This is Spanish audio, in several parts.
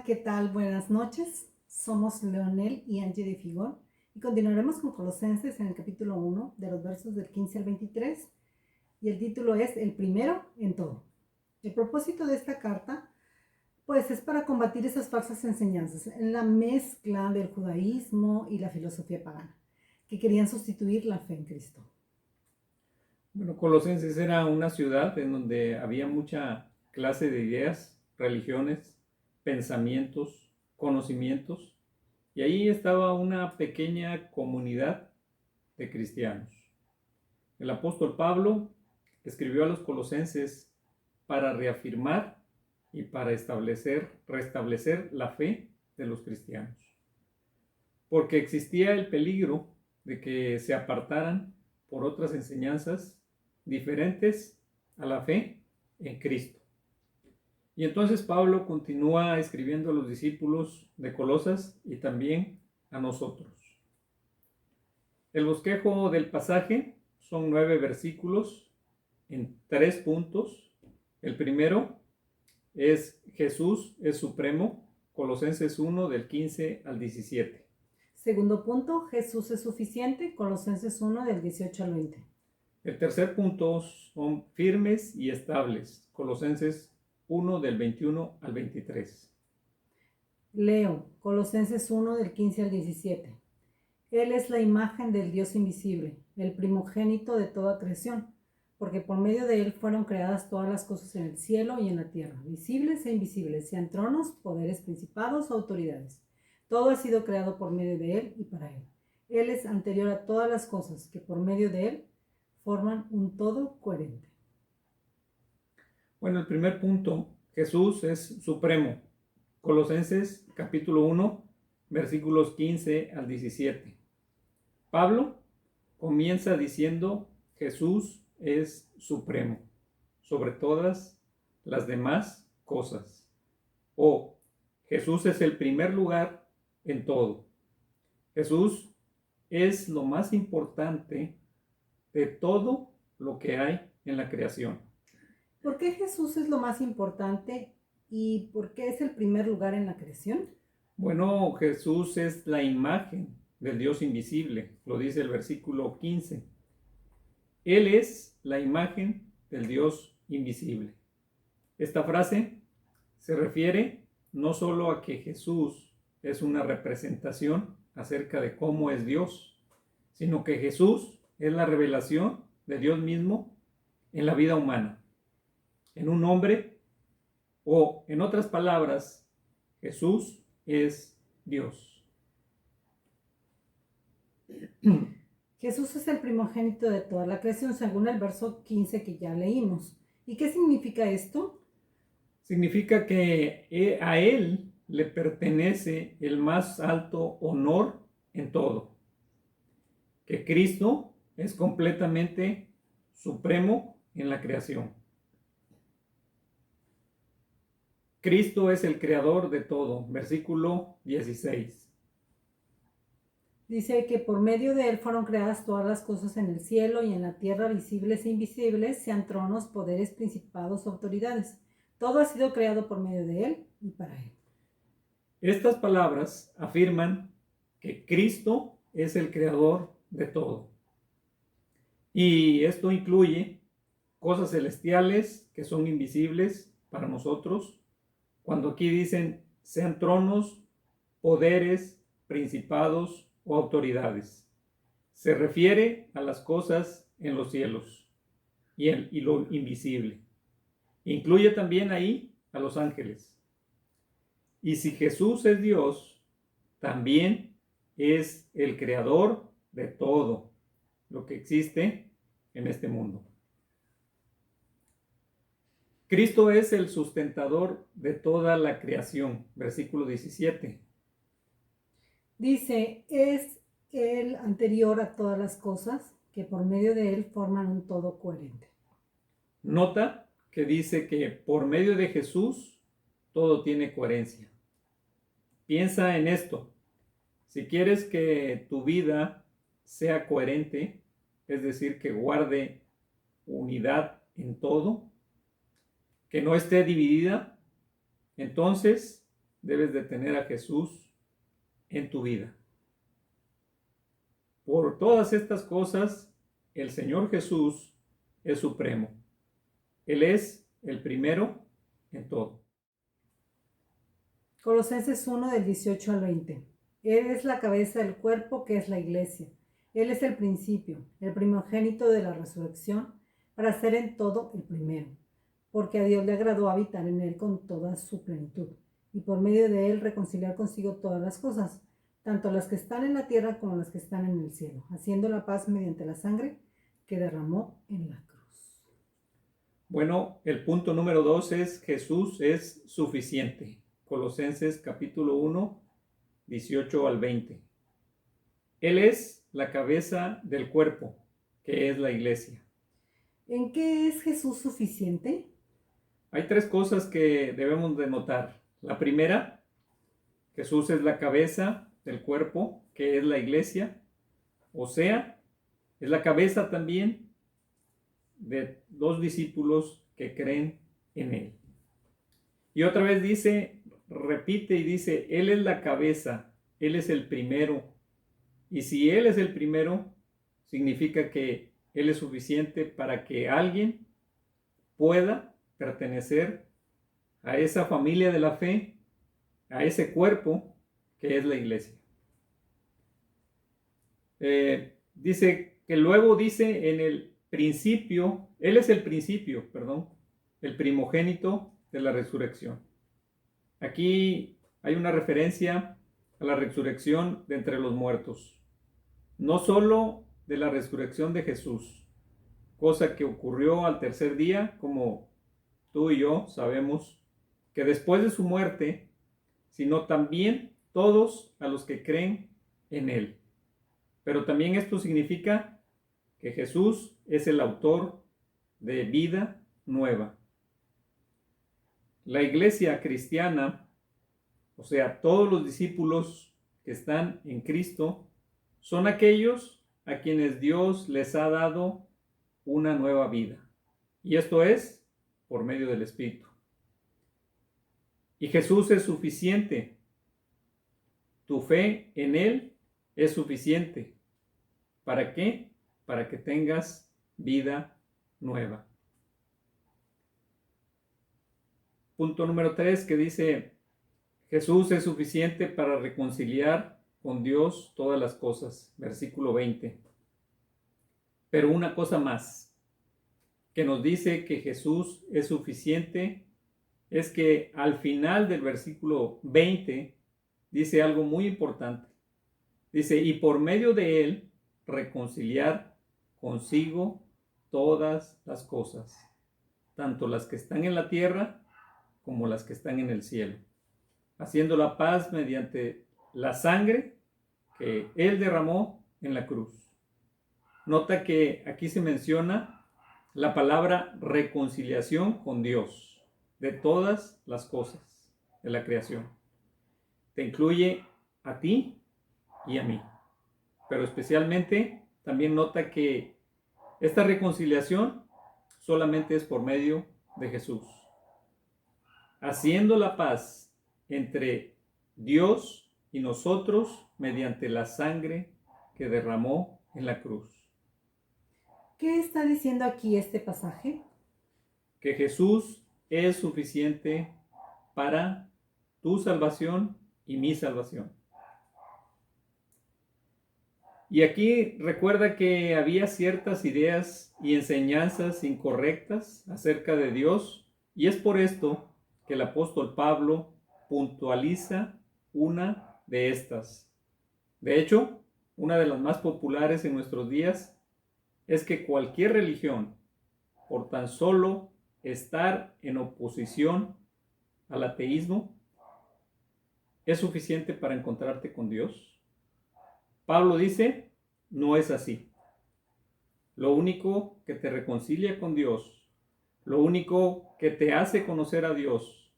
¿qué tal? Buenas noches. Somos Leonel y Angie de Figón y continuaremos con Colosenses en el capítulo 1 de los versos del 15 al 23 y el título es El primero en todo. El propósito de esta carta pues es para combatir esas falsas enseñanzas en la mezcla del judaísmo y la filosofía pagana que querían sustituir la fe en Cristo. Bueno, Colosenses era una ciudad en donde había mucha clase de ideas, religiones, pensamientos, conocimientos, y ahí estaba una pequeña comunidad de cristianos. El apóstol Pablo escribió a los colosenses para reafirmar y para restablecer la fe de los cristianos, porque existía el peligro de que se apartaran por otras enseñanzas diferentes a la fe en Cristo. Y entonces Pablo continúa escribiendo a los discípulos de Colosas y también a nosotros. El bosquejo del pasaje son 9 versículos en 3 puntos. El primero es Jesús es supremo, Colosenses 1 del 15 al 17. Segundo punto, Jesús es suficiente, Colosenses 1 del 18 al 20. El tercer punto son firmes y estables, Colosenses 1 del 21 al 23. Leo, Colosenses 1 del 15 al 17. Él es la imagen del Dios invisible, el primogénito de toda creación, porque por medio de él fueron creadas todas las cosas en el cielo y en la tierra, visibles e invisibles, sean tronos, poderes, principados o autoridades. Todo ha sido creado por medio de él y para él. Él es anterior a todas las cosas, que por medio de él forman un todo coherente. Bueno, el primer punto, Jesús es supremo. Colosenses capítulo 1, versículos 15 al 17. Pablo comienza diciendo, Jesús es supremo sobre todas las demás cosas. O Jesús es el primer lugar en todo. Jesús es lo más importante de todo lo que hay en la creación. ¿Por qué Jesús es lo más importante y por qué es el primer lugar en la creación? Bueno, Jesús es la imagen del Dios invisible, lo dice el versículo 15. Él es la imagen del Dios invisible. Esta frase se refiere no solo a que Jesús es una representación acerca de cómo es Dios, sino que Jesús es la revelación de Dios mismo en la vida humana, en un hombre, o en otras palabras, Jesús es Dios. Jesús es el primogénito de toda la creación, según el verso 15 que ya leímos. ¿Y qué significa esto? Significa que a Él le pertenece el más alto honor en todo. Que Cristo es completamente supremo en la creación. Cristo es el creador de todo. Versículo 16. Dice que por medio de él fueron creadas todas las cosas en el cielo y en la tierra, visibles e invisibles, sean tronos, poderes, principados o autoridades. Todo ha sido creado por medio de él y para él. Estas palabras afirman que Cristo es el creador de todo. Y esto incluye cosas celestiales que son invisibles para nosotros. Cuando aquí dicen sean tronos, poderes, principados o autoridades, se refiere a las cosas en los cielos y lo invisible. Incluye también ahí a los ángeles. Y si Jesús es Dios, también es el creador de todo lo que existe en este mundo. Cristo es el sustentador de toda la creación. Versículo 17. Dice, es el anterior a todas las cosas, que por medio de él forman un todo coherente. Nota que dice que por medio de Jesús todo tiene coherencia. Piensa en esto. Si quieres que tu vida sea coherente, es decir, que guarde unidad en todo, que no esté dividida, entonces debes de tener a Jesús en tu vida. Por todas estas cosas, el Señor Jesús es supremo. Él es el primero en todo. Colosenses 1 del 18 al 20. Él es la cabeza del cuerpo que es la iglesia. Él es el principio, el primogénito de la resurrección, para ser en todo el primero, porque a Dios le agradó habitar en él con toda su plenitud, y por medio de él reconciliar consigo todas las cosas, tanto las que están en la tierra como las que están en el cielo, haciendo la paz mediante la sangre que derramó en la cruz. Bueno, el punto número 2 es Jesús es suficiente. Colosenses capítulo 1, 18 al 20. Él es la cabeza del cuerpo, que es la iglesia. ¿En qué es Jesús suficiente? Hay tres cosas que debemos de notar. La primera, Jesús es la cabeza del cuerpo, que es la iglesia. O sea, es la cabeza también de dos discípulos que creen en él. Y otra vez dice, repite y dice, Él es la cabeza, Él es el primero. Y si Él es el primero, significa que Él es suficiente para que alguien pueda pertenecer a esa familia de la fe, a ese cuerpo que es la iglesia. Dice que luego dice en el principio, Él es el principio, el primogénito de la resurrección. Aquí hay una referencia a la resurrección de entre los muertos. No solo de la resurrección de Jesús, cosa que ocurrió al tercer día, como tú y yo sabemos, que después de su muerte, sino también todos a los que creen en Él. Pero también esto significa que Jesús es el autor de vida nueva. La iglesia cristiana, o sea, todos los discípulos que están en Cristo, son aquellos a quienes Dios les ha dado una nueva vida. Y esto es por medio del Espíritu. Y Jesús es suficiente. Tu fe en Él es suficiente. ¿Para qué? Para que tengas vida nueva. Punto número 3 que dice, Jesús es suficiente para reconciliar con Dios todas las cosas. Versículo 20. Pero una cosa más que nos dice que Jesús es suficiente es que al final del versículo 20 dice algo muy importante. Dice, y por medio de Él reconciliar consigo todas las cosas, tanto las que están en la tierra como las que están en el cielo, haciendo la paz mediante la sangre que Él derramó en la cruz. Nota que aquí se menciona la palabra reconciliación con Dios de todas las cosas de la creación. Te incluye a ti y a mí. Pero especialmente también nota que esta reconciliación solamente es por medio de Jesús, haciendo la paz entre Dios y nosotros mediante la sangre que derramó en la cruz. ¿Qué está diciendo aquí este pasaje? Que Jesús es suficiente para tu salvación y mi salvación. Y aquí recuerda que había ciertas ideas y enseñanzas incorrectas acerca de Dios, y es por esto que el apóstol Pablo puntualiza una de estas. De hecho, una de las más populares en nuestros días es que cualquier religión, por tan solo estar en oposición al ateísmo, es suficiente para encontrarte con Dios. Pablo dice, no es así. Lo único que te reconcilia con Dios, lo único que te hace conocer a Dios,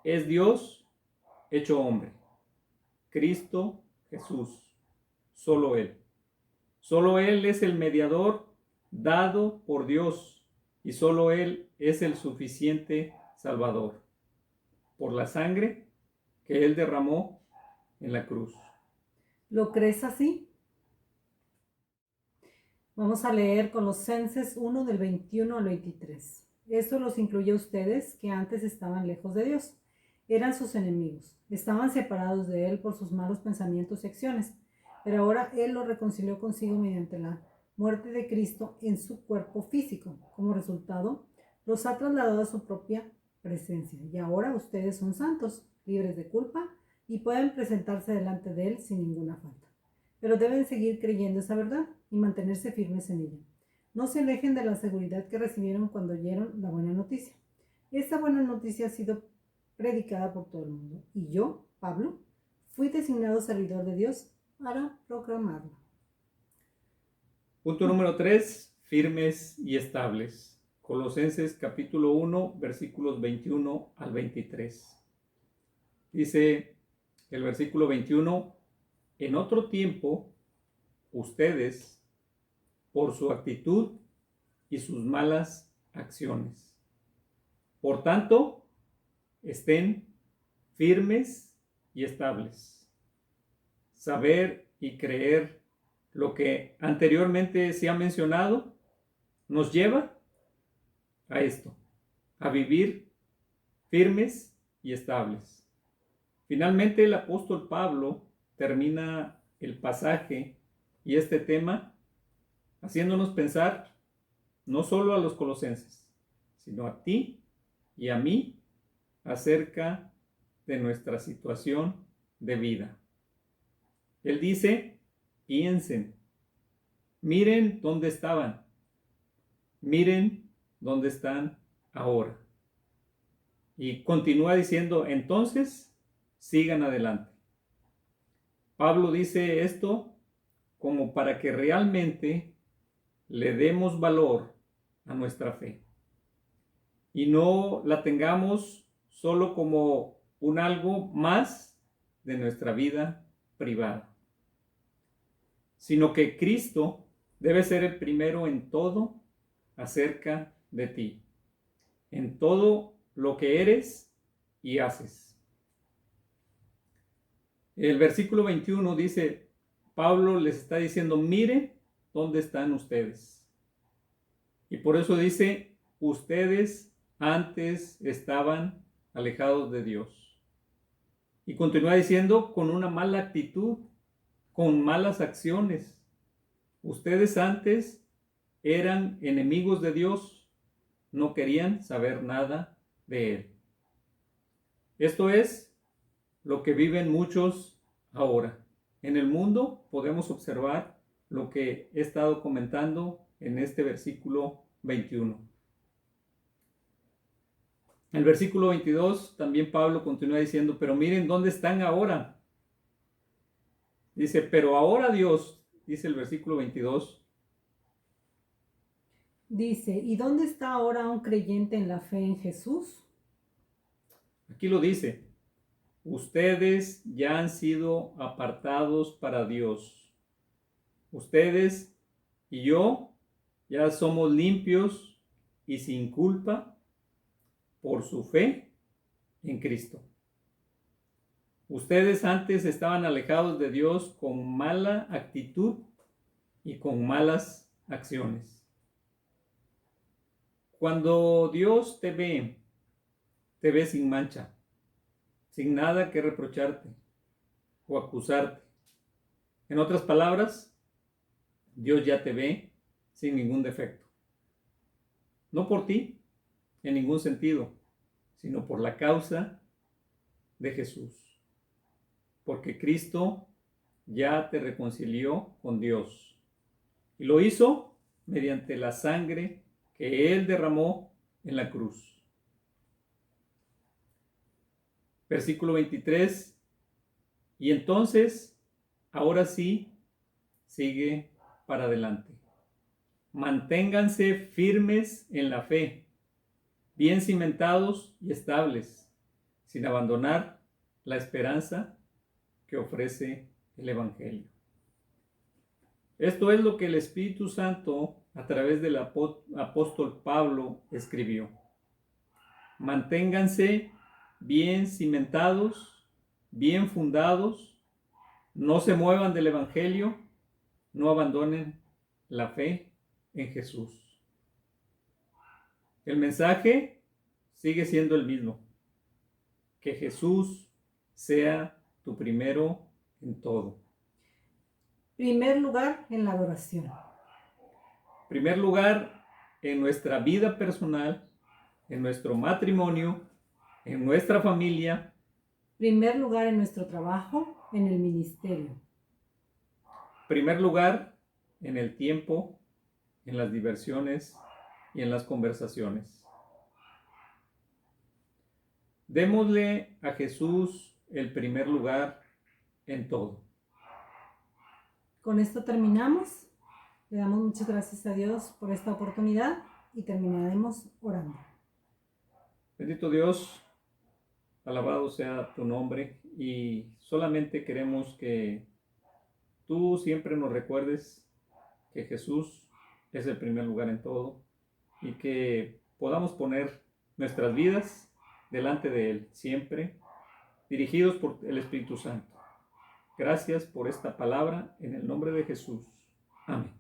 es Dios hecho hombre. Cristo Jesús. Solo Él. Solo Él es el mediador dado por Dios y solo Él es el suficiente Salvador. Por la sangre que Él derramó en la cruz. ¿Lo crees así? Vamos a leer Colosenses 1 del 21 al 23. Esto los incluye a ustedes que antes estaban lejos de Dios. Eran sus enemigos. Estaban separados de Él por sus malos pensamientos y acciones. Pero ahora Él los reconcilió consigo mediante la muerte de Cristo en su cuerpo físico. Como resultado, los ha trasladado a su propia presencia. Y ahora ustedes son santos, libres de culpa y pueden presentarse delante de Él sin ninguna falta. Pero deben seguir creyendo esa verdad y mantenerse firmes en ella. No se alejen de la seguridad que recibieron cuando oyeron la buena noticia. Esta buena noticia ha sido predicada por todo el mundo y yo, Pablo, fui designado servidor de Dios para proclamarla. Punto número 3, firmes y estables. Colosenses capítulo 1, versículos 21 al 23. Dice el versículo 21, en otro tiempo, ustedes, por su actitud y sus malas acciones. Por tanto, estén firmes y estables. Saber y creer lo que anteriormente se ha mencionado nos lleva a esto, a vivir firmes y estables. Finalmente, el apóstol Pablo termina el pasaje y este tema haciéndonos pensar no solo a los colosenses, sino a ti y a mí acerca de nuestra situación de vida. Él dice, piensen, miren dónde estaban, miren dónde están ahora. Y continúa diciendo, entonces, sigan adelante. Pablo dice esto como para que realmente le demos valor a nuestra fe y no la tengamos solo como un algo más de nuestra vida privada, sino que Cristo debe ser el primero en todo acerca de ti, en todo lo que eres y haces. El versículo 21 dice, Pablo les está diciendo, miren dónde están ustedes. Y por eso dice, ustedes antes estaban alejados de Dios. Y continúa diciendo, con una mala actitud, con malas acciones. Ustedes antes eran enemigos de Dios, no querían saber nada de Él. Esto es lo que viven muchos ahora. En el mundo podemos observar lo que he estado comentando en este versículo 21. El versículo 22 también Pablo continúa diciendo, pero miren dónde están ahora. Dice, pero ahora Dios, dice el versículo 22. Dice, ¿y dónde está ahora un creyente en la fe en Jesús? Aquí lo dice, ustedes ya han sido apartados para Dios. Ustedes y yo ya somos limpios y sin culpa por su fe en Cristo. Ustedes antes estaban alejados de Dios con mala actitud y con malas acciones. Cuando Dios te ve sin mancha, sin nada que reprocharte o acusarte. En otras palabras, Dios ya te ve sin ningún defecto. No por ti, en ningún sentido, sino por la causa de Jesús. Porque Cristo ya te reconcilió con Dios. Y lo hizo mediante la sangre que Él derramó en la cruz. Versículo 23. Y entonces, ahora sí, sigue para adelante. Manténganse firmes en la fe, bien cimentados y estables, sin abandonar la esperanza que ofrece el Evangelio. Esto es lo que el Espíritu Santo, a través del apóstol Pablo, escribió. Manténganse bien cimentados bien fundados, no se muevan del Evangelio, no abandonen la fe en Jesús. El mensaje sigue siendo el mismo: que Jesús sea tu primero en todo. Primer lugar en la adoración. Primer lugar en nuestra vida personal, en nuestro matrimonio, en nuestra familia. Primer lugar en nuestro trabajo, en el ministerio. Primer lugar en el tiempo, en las diversiones y en las conversaciones. Démosle a Jesús el primer lugar en todo. Con esto terminamos. Le damos muchas gracias a Dios por esta oportunidad y terminaremos orando. Bendito Dios, alabado sea tu nombre, y solamente queremos que tú siempre nos recuerdes que Jesús es el primer lugar en todo y que podamos poner nuestras vidas delante de Él siempre, dirigidos por el Espíritu Santo. Gracias por esta palabra en el nombre de Jesús. Amén.